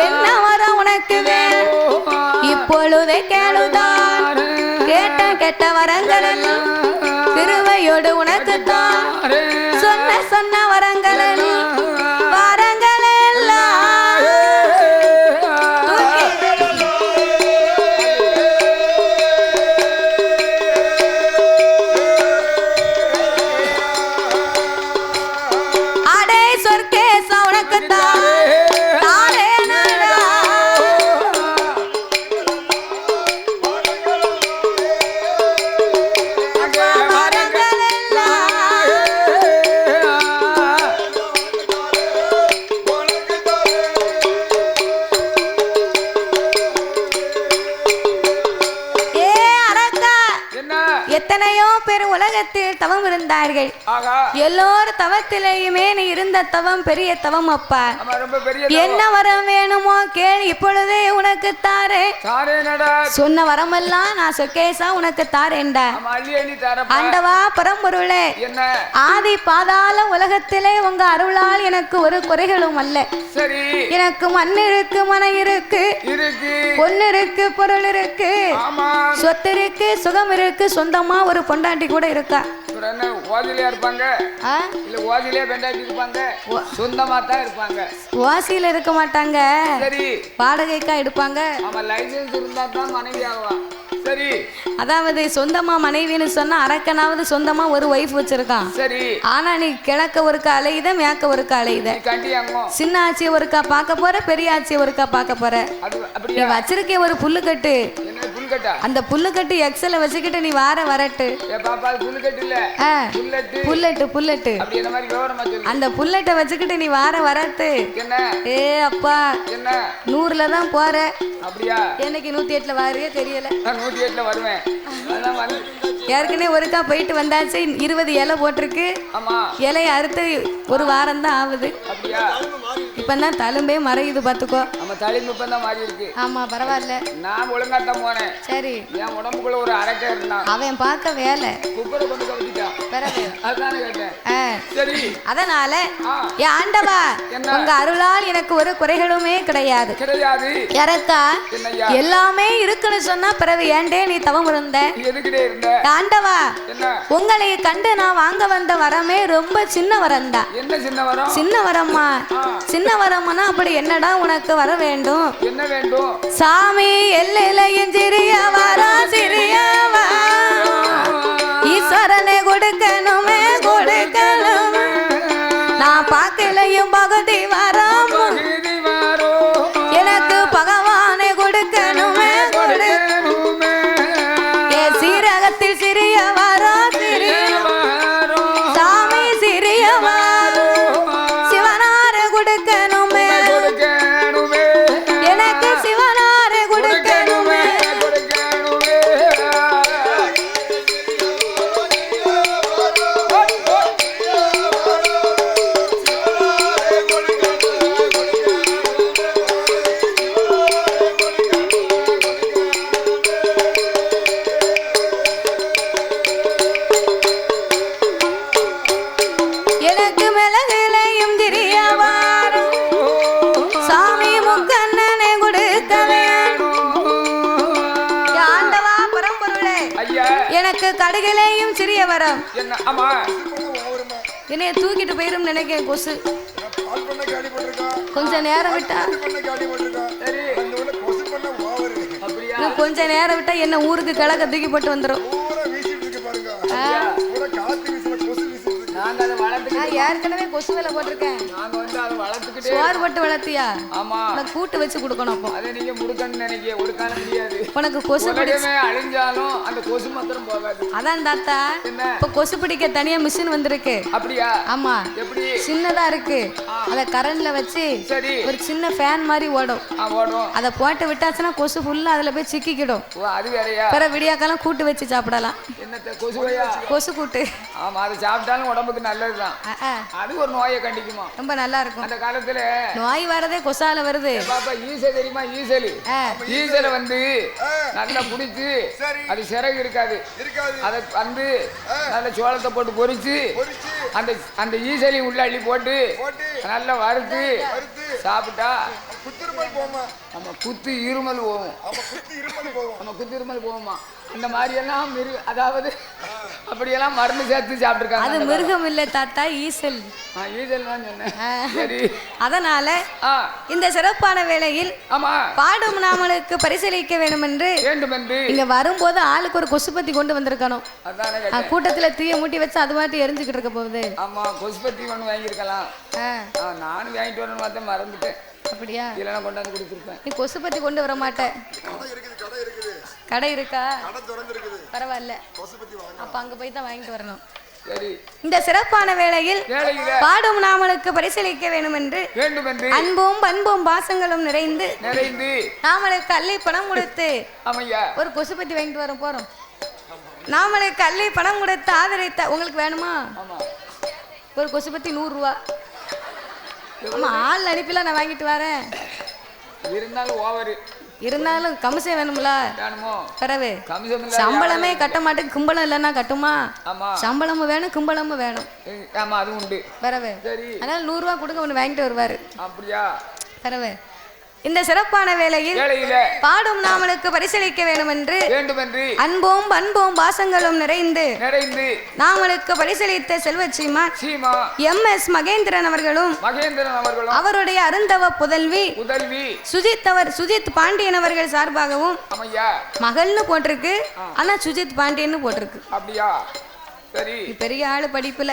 என்ன வரம் உனக்கு வேணும் இப்பொழுதே கேளுதான், கேட்ட கெட்ட வரங்கள் எல்லாம் திருவையோடு உனக்குத்தான், சொன்ன சொன்ன வரங்கள் எல்லாம் வரங்கள் எல்லாம் அடே சொர்க்கேச உனக்குத்தான் தாரே நாடா. எத்தனையோ பேர் உலகத்தில் தவம் இருந்தார்கள். எல்லோரும் தவத்திலேயுமே நீ இருந்த தவம் பெரிய தவம் அப்பா. என்ன வரம் வேணுமோ கேள், இப்பொழுதே உனக்கு தாரே. சொன்ன வரமெல்லாம் நான் சொக்கேசா உனக்கு தாரேன்டா. ஆண்டவா பரம்பொருளே, ஆதி பாதாள உலகத்திலே உங்க அருளால் எனக்கு ஒரு குறைகளும் அல்ல. எனக்கு மண் இருக்கு, மனை இருக்கு, பொண்ணு இருக்கு, பொருள் இருக்கு, சொத்து இருக்கு, சுகம் இருக்கு, சொந்தமா ஒரு பொண்டாட்டி கூட இருக்கா. வாசியில இருக்க மாட்டாங்க, வாடகைக்கா எடுப்பாங்க. அதாவது சொந்தமா மனைவின்னு சொன்னா அரக்கனாவது சொந்தமா ஒரு வைஃப் வச்சிருக்கான். ஆனா நீ கிழக்க ஒருக்கா அலையுத, மேக்க ஒருக்கா அலையுத. சின்ன ஆட்சியை ஒருக்கா பார்க்க போற, பெரிய ஆட்சியை ஒருக்கா பார்க்க போற. நீ வச்சிருக்க ஒரு புல்லுக்கட்டு, அந்த புல்லுக்கட்டு எக்ஸல வச்சுக்கிட்டு நீ வார வரட்டு. புல்லட்டு புல்லட்டு அந்த புல்லட்டை வச்சுக்கிட்டு நீ வார வரட்டு. ஏ அப்பா 100ல தான் போற, என்னைக்கு 108ல வாரியே தெரியல. 108ல வருவேன். ஏற்கனவே ஒருக்கா போயிட்டு வந்தாச்சு, 20 இலை போட்டிருக்கு. இலையை அறுத்து ஒரு வாரம் தான் ஆகுது. இப்பதான் தழும்பே மறையுது பாத்துக்கோ. ஆமா பரவாயில்ல, நான் ஒழுங்காத்தான் போனேன். சரி, என் உடம்புக்குள்ள ஒரு அரக்கை இருந்தான், அவன் பார்க்க வேலை. அதனால என் ஆண்டவா உங்க அருளால் எனக்கு ஒரு குறைகளுமே கிடையாது. இறக்கா எல்லாமே இருக்குன்னு சொன்னா பிறகு ஏண்டே நீ தவம் இருந்த? ஆண்டவா உங்களை கண்டு நான் வாங்க வந்த வரமே ரொம்ப சின்ன வரம் தான். சின்ன வரம்மா, சின்ன வரம்னா அப்படி என்னடா உனக்கு வர வேண்டும்? என்ன வேண்டும் சாமி? எல்லையிலையும் சிறிய வரா, சிறிய ஈஸ்வரனை கொடுக்கணுமே, கொடுக்கணுமே. நான் பார்க்கலையும் பகுதி வரம், எனக்கு பகவானை கொடுக்கணுமே, கொடுக்கணுமே. என் சீரகத்தில் சிறிய வரா, சிறிய சாமி சிறிய வரா. எனக்கு கடுகிலேயும் சிறிய வரம் என்ன ஆமா என்னைய தூக்கிட்டு போயிரும் நினைக்கிறேன் கொசு கொஞ்ச நேரம் விட்டா கொஞ்ச நேரம் விட்டா என்ன ஊருக்கு கிழக்க தூக்கி போட்டு வந்துடும் ஏற்கனவே கொசு வேலை போட்டிருக்கேன் சோறு போட்டு வளர்த்தியா கூட்டு வச்சு கொடுக்கணும் அப்போ அதை நீங்க முடுக்கன்னு நினைக்க ஒரு காலம் முடியாது உனக்கு கொசு பிடிச்சு அழிஞ்சாலும் அந்த கொசு மாத்திரம் போகாது அதான் தாத்தா இப்ப கொசு பிடிக்க தனியா மிஷின் வந்திருக்கு அப்படியா ஆமா எப்படி சின்னதா இருக்கு அத கரண்ட்ல வச்சு ஒரு சின்ன ஃபேன் மாதிரி ஓடும் அத போட்டு விட்டாச்சுன்னா கொசு ஃபுல்லா அதுல போய் சிக்கிக்கிடும் அது வேறயா வேற விடியாக்காலம் கூட்டு வச்சு சாப்பிடலாம் என்னத்த கொசுவையா கொசு கூட்டு ஆமா அது சாப்பிட்டாலும் உடம்புக்கு நல்லதுதான் அது ஒரு நோயை கண்டிக்குமா ரொம்ப நல்லா இருக்கும் அந்த காலத்துல நோய் வரதே கொசால வருது பாப்பா ஈசல் தெரியுமா ஈசல வந்து நல்லா புடிச்சு அது சிறகு இருக்காது அதை வந்து நல்ல சோளத்தை போட்டு பொரிச்சு அந்த அந்த ஈசலி உள்ள அள்ளி போட்டு நல்லா வறுத்து சாப்பிட்டா நம்ம குத்து இருமல் போவோம் நம்ம குத்து இருமல் போவோமா இந்த மாதிரி எல்லாம் அதாவது அப்படியெல்லாம் மருந்து சேர்த்து சாப்பிட்டுருக்காங்க அது மிருகம் இல்ல தாத்தா ஈசல் ஈசல் தான் சொன்னேன் அதனால இந்த சிறப்பான வேளையில் பாடும் நாமளுக்கு பரிசீலிக்க வேண்டும் என்று இங்க வரும்போது ஆளுக்கு ஒரு கொசுபத்தி கொண்டு வந்திருக்கணும் கூட்டத்துல தீய மூட்டி வச்சு அது மாதிரி எரிஞ்சுக்கிட்டு இருக்க போகுது ஆமா கொசுபத்தி ஒண்ணு வாங்கியிருக்கலாம் நானும் வாங்கிட்டு வரணும் பார்த்தேன் மறந்துட்டேன் அப்படியா இல்லைன்னா கொண்டாந்து கொடுத்துருப்பேன் நீ கொசுபத்தி கொண்டு வர மாட்டேன் கடை இருக்கா பரவாயில்ல அப்ப அங்க போய் தான் வாங்கிட்டு வரணும் இந்த சிறப்பான வேளையில் பாடும் நாமளுக்கு பரிசீலிக்க வேண்டும் என்று அன்பும் பண்பும் பாசங்களும் நிறைந்து நாமளுக்கு அள்ளி பணம் கொடுத்து ஒரு கொசுபத்தி வாங்கிட்டு வர போறோம் நாமளுக்கு அள்ளி பணம் கொடுத்து ஆதரித்த உங்களுக்கு வேணுமா ஒரு கொசுபத்தி 100 ரூபா ஆமா ஆள் அனுப்பிலாம் நான் வாங்கிட்டு வரேன் இருந்தாலும் கமிஷன் வேணும்ல பிறகு சம்பளமே கட்ட மாட்டேன் கும்பலம் இல்லைன்னா கட்டுமா சம்பளமும் வேணும் கும்பலமும் வேணும் பிறகு அதனால 100 ரூபா கொடுங்க ஒண்ணு வாங்கிட்டு வருவாரு பிறகு இந்த சிறப்பான வேளையில் பாடும் நாமளுக்கு பரிசீலிக்க வேண்டும் என்று அன்பும் பண்பும் பாசங்களும் நிறைந்து நாமளுக்கு பரிசீலித்த செல்வச்சீமா MS மகேந்திரன் அவர்களும் அவருடைய அருந்தவ புதல்வி சுஜித் பாண்டியன் அவர்கள் சார்பாகவும் மகள்னு போட்டிருக்கு ஆனா சுஜித் பாண்டியன் போட்டிருக்கு பெரிய ஆளு படிப்புல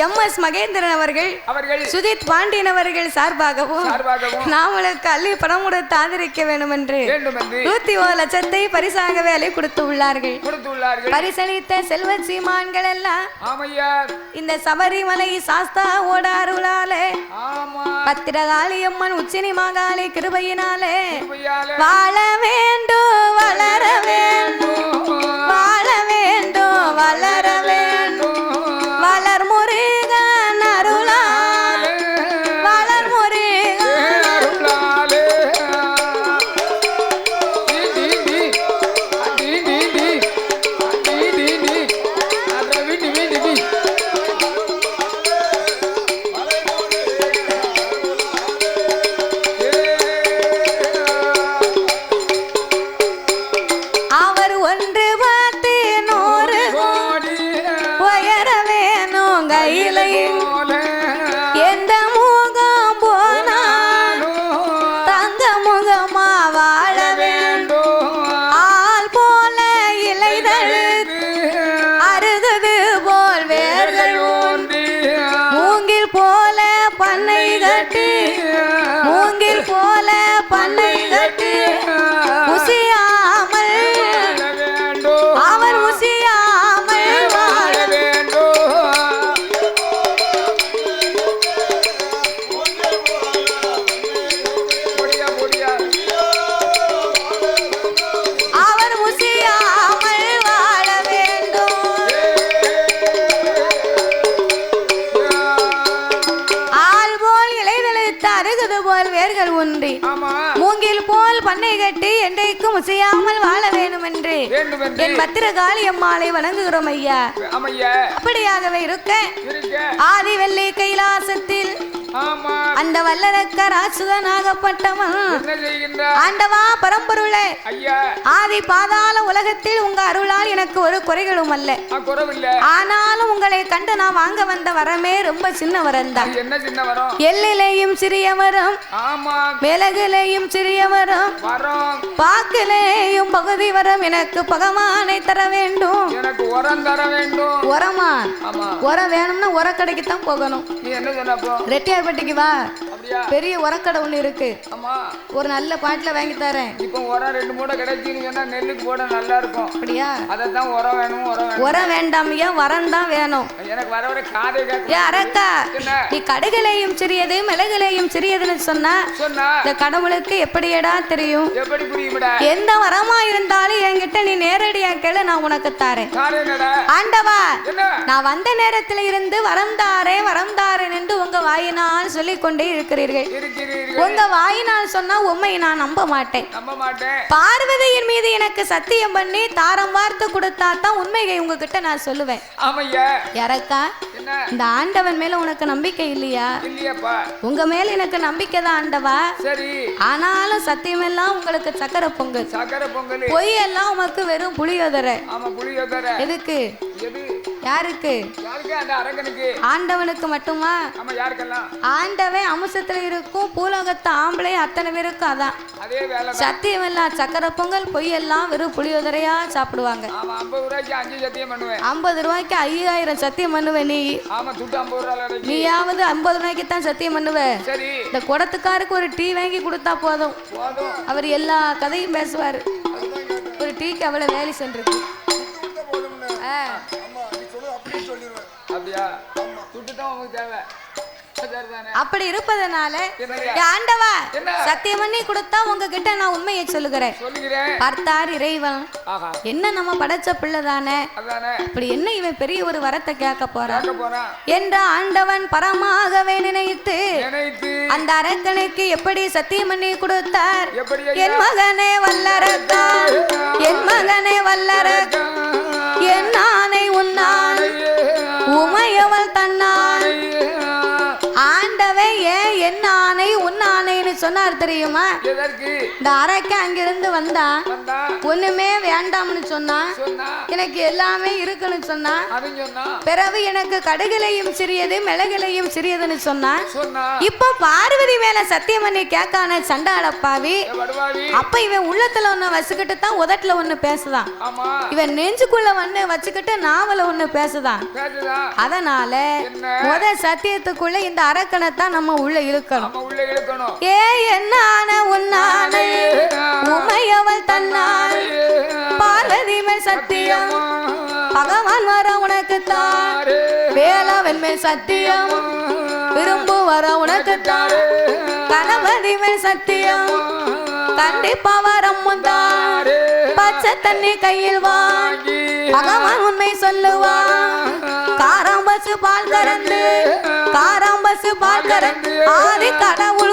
MS மகேந்திரன் அவர்கள் சுஜித் பாண்டியன் அவர்கள் சார்பாகவும் நாமளுக்கு அள்ளி பணம் கொடுத்து ஆதரிக்க வேண்டும் என்று 101 லட்சத்தை பரிசாகவே அள்ளி கொடுத்து உள்ளார்கள் பரிசளித்த செல்வ சீமான்கள் எல்லாம் இந்த சபரிமலை சாஸ்தா ஓடாருளாலே பத்திரகாளி அம்மன் உச்சினி மாகாளி கிருபையினாலே வாழ வேண்டும் வளர வேண்டும் வாழ வேண்டும் வளர வளர் முருகன் அருளாலே வளர் முருகன் அருளாலே அவர் ஒன்று பார்த்து 100 கோடி உயர வேணும் கையில எந்த முகம் போனாலும் தங்க முகமா வாழ வேண்டும் ஆள் போல இலைதழுத்து அருகுது போல் வேர்கள் ஊன்றி மூங்கில் போல பண்ணை கட்டி மூங்கில் போல பண்ணை கட்டி உசியாமல் அவர் உசியாமல் வாழ அவர் உசியாமல் வாழ வேண்டும் ஆள் போல் இலைதழுத்து அருகுது போல் வேர்கள் ஊன்றி மூங்கில் போல் பண்ணை கட்டி என்றைக்கும் உசையாமல் வாழ வேண்டும் என்று என் பத்திரகாளி அம்மாளை வணங்குகிறோம் ஐயா அப்படியாகவே இருக்க ஆதி வெள்ளி கைலாசத்தில் அந்த வல்லரக்க ராசுதனாகப்பட்டவன் என்ன செய்கின்றார் ஆண்டவா பரம்பொருளே ஐயா ஆதி பாதாள உலகத்தில் உங்க அருளால் எனக்கு ஒரு குறைகளும் அல்ல குறவில்லை ஆனாலும் உங்களை கண்டு நான் வாங்க வந்த வரமே ரொம்ப சின்ன வரம் தான் என்ன சின்ன வரம் எல்லிலேயும் சிறிய வரம் ஆமா மிளகுலேயும் சிறிய வரம் வரம் பாக்கிலேயும் பகுதி வரம் எனக்கு பகவானை தர வேண்டும் எனக்கு உரம் தர வேண்டும் உரமா ஆமா உரம் வேணும்னா உரக்கடைக்கு தான் போகணும் நீ என்ன சொன்னப்போ ரெட்டியார்பட்டிக்கு வா அப்படியா பெரிய உரக்கடை ஒண்ணு இருக்கு ஆமா ஒரு நல்ல பாட்டில வாங்கி தரேன் இப்போ உரம் 2 மூட்டை கிடைச்சுன்னு சொன்னா நெல்லுக்கு போட நல்லா இருக்கும் அப்படியா அதான் உரம் வேணும் உரம் வேண்டாம் ஐயா வரம் தான் வேணும் எனக்கு வர வர காதை கேட்க ஏ அரக்கா நீ கடுகுலையும் சிறியது மிளகுலையும் சிறியதுன்னு சொன்னா இந்த கடவுளுக்கு எப்படியடா தெரியும் எப்படி புரியும்டா எந்த வரமா இருந்தாலும் என்கிட்ட நீ நேரடியா கேளு நான் உனக்கு தாரேன் ஆண்டவா நான் வந்த நேரத்துல இருந்து வரம் தாரேன் என்று உங்க வாயினால் சொல்லிக் கொண்டே இருக்கிறீர்கள் உங்க வாயினால் சொன்னா உண்மை நான் நம்ப மாட்டேன் பார்வதியின் மீது எனக்கு சத்தியம் பண்ணி தாரம் வார்த்து கொடுத்தா தான் உண்மையை உங்ககிட்ட நான் சொல்லுவேன் யாரக்கா இந்த ஆண்டவன் மேல உனக்கு நம்பிக்கை இல்லையா உங்க மேல எனக்கு நம்பிக்கை தான் ஆண்டவா ஆனாலும் சத்தியம் எல்லாம் உங்களுக்கு சக்கரை பொங்கல் பொய் எல்லாம் உமக்கு வெறும் புளியோதரை எதுக்கு யாருக்கு ஆண்டவனுக்கு மட்டுமா ஆண்டவன் அம்சத்துல இருக்கும் பூலோகத்து ஆம்பளை அத்தனை பேருக்கும் அதான் சத்தியம் எல்லாம் சக்கரை பொங்கல் பொய் எல்லாம் வெறும் புளியோதரையா சாப்பிடுவாங்க 50 ரூபாய்க்கு 5000 சத்தியம் பண்ணுவேன் நீயாவது 50 ரூபாய்க்கு தான் சத்தியம் பண்ணுவேன் இந்த குடத்துக்காருக்கு ஒரு டீ வாங்கி கொடுத்தா போதும் அவர் எல்லா கதையும் பேசுவாரு ஒரு டீக்கு அவ்வளவு வேலை சென்றிருக்கு அப்படி இருப்பதனால ஆண்டவா சத்தியம் பண்ணி கொடுத்தா உங்ககிட்ட நான் உண்மையை சொல்லுகிறேன் பார்த்தார் இறைவன் என்ன நம்ம படைச்ச பிள்ளைதானே இப்படி என்ன இவன் பெரிய ஒரு வரத்தை கேட்க போறான் என்ற ஆண்டவன் பரமாகவே நினைத்து அந்த அரக்கனுக்கு எப்படி சத்தியம் பண்ணி கொடுத்தார் என் மகனே வல்லரக்கா என் மகனே வல்லரக்கா என் ஆணை உன்னான் உமையவள் தன்னான் ஆண்டவே ஏன் என்ன ஆணை உன் ஆணைன்னு சொன்னார் தெரியுமா இந்த அரைக்க அங்கிருந்து வந்தா ஒண்ணுமே வேண்டாம்னு சொன்னா எனக்கு எல்லாமே இருக்குன்னு சொன்னா பிறகு எனக்கு கடுகுலையும் சிறியது மிளகுலையும் சிறியதுன்னு சொன்னா இப்ப பார்வதி மேல சத்தியம் பண்ணி கேட்கான சண்டாளப்பாவி அப்ப இவன் உள்ளத்துல ஒண்ணு வச்சுக்கிட்டு தான் உதட்டுல ஒண்ணு பேசுதான் இவன் நெஞ்சுக்குள்ள ஒண்ணு வச்சுக்கிட்டு நாவல ஒண்ணு பேசுதான் அதனால முத சத்தியத்துக்குள்ள இந்த அரக்கனை தான் நம்ம உள்ள இழுக்கணும் ஏ என்னான உன்னானை உமையவள் தன்னாள் பார்வதி மேல் சத்தியம் பகவான் வர உனக்கு தான் வேளாவன் மேல் சத்தியம் விரும்பு வர உனக்கு தான் கணபதி மேல் சத்தியம் கண்டிப்பா வரம் தான் பச்சை தண்ணி கையில் வாங்கி பகவான் உண்மை சொல்லுவான் காராம்பசு பால் கறந்து ஆதி கடவுள்